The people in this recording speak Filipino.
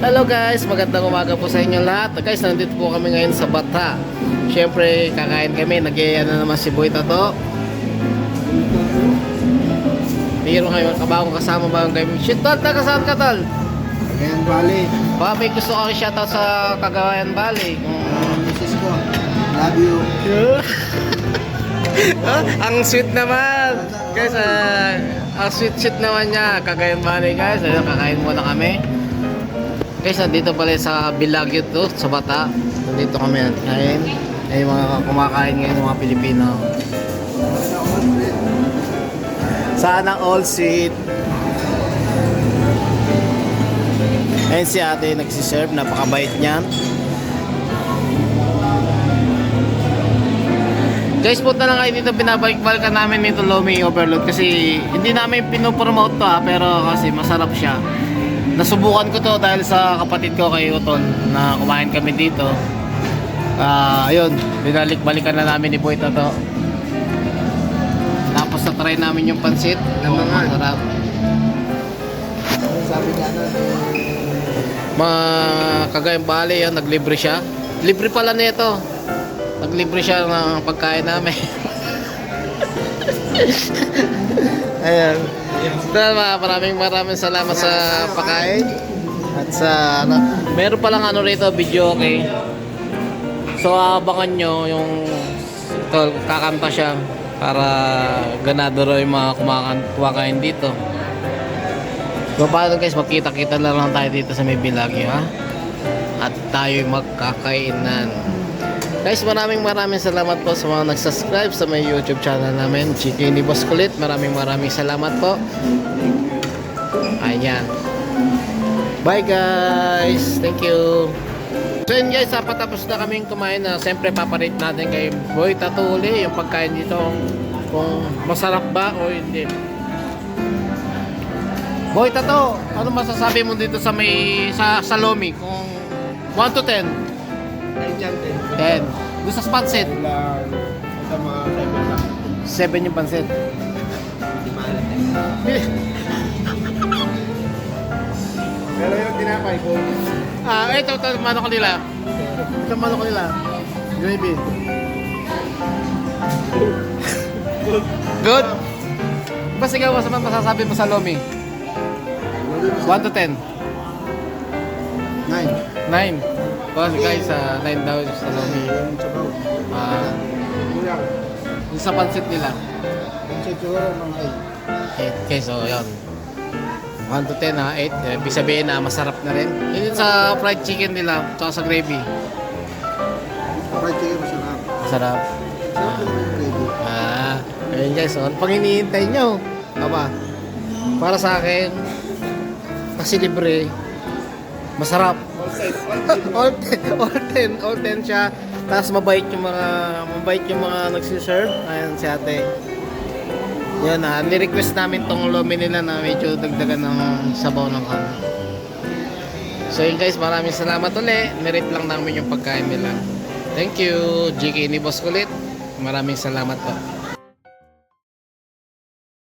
Hello guys, magandang umaga po sa inyo lahat. Guys, nandito po kami ngayon sa Bata. Siyempre, kakain kami. Nag-iaya na naman si Boy Tato. Mayroon kayo kabagong kasama bagong kami. Shit, Tol, saan ka, Tol? Cagayan Valley. Baka may gusto ko shoutout sa Cagayan Valley. Mrs. ko. Love you. Ang sweet naman. Guys, ang sweet naman niya. Cagayan Valley, guys. Ayun, kakain muna kami. Guys, nandito pala sa Bilagyo to, sa Bata. Nandito kami kain. Ay mga kumakain ngayon ng mga Pilipino. Sana all sweet. Ayun si ate nagsiserve, napakabait niyan. Guys, punta na kayo dito, binabalik-balikan namin nito Lomi Overload kasi hindi namin pinopromote to pero kasi masarap siya. Nasubukan ko to dahil sa kapatid ko kay Utol na kumain kami dito. Ayun, binalik-balikan na namin ni Boy Tato. Tapos na-try namin yung pansit. Masarap. Sabi ka na. Mga Cagayan Valley, yan, naglibre siya. Libre pala nito. Naglibre siya ng pagkain namin. Ayan. Maraming salamat sa pagkain. At sa meron palang rito video, okay. So abangan nyo yung kakanta siya para ganado raw yung mga kumakain dito. So paano guys, magkita-kita na lang tayo dito sa may Bilagyo, ha? At tayo'y magkakainan. Guys, maraming salamat po sa mga nag-subscribe sa may YouTube channel namin, Chiki ni Boss Kulit. Maraming salamat po. Ayan. Bye guys. Thank you. So yun guys, patapos na kaming kumain na siyempre paparate natin kay Boy Tato uli yung pagkain dito kung masarap ba o hindi. Boy Tato, ano masasabi mo dito sa may sa Lomi kung 1 to 10? 10. Gusto sa pansit? Sa mga 7 yung pansit. Pero yung tinapay ko. Ito mano ko nila. Ito mano ko nila. Gravy. Good. Basta ikaw, mas masasabi mo sa Lomi? 1 to 10. 9. Kasi guys, 9 daw sa Lomi. Yung sa pansit nila. Pansit siguro mga 8. Okay, so yun. 1 to 10 ha, 8. Ibig sabihin na masarap na rin. Yun sa fried chicken nila, tsaka sa gravy. 8. Fried chicken masarap. Masarap. Sarap yung gravy. Ayun guys, so, ano pang hinihintay nyo? Aba, para sa akin, kasi libre, masarap. All 10 siya. Tapos mabait yung mga nagsiserve. Ayan si ate. Yan ni-request namin tong Lomi nila na medyo dagdagan ng sabaw ng kanin. So yun guys, maraming salamat ulit. Merit lang namin yung pagkain nila. Thank you, GK ni Boss Kulit. Maraming salamat po.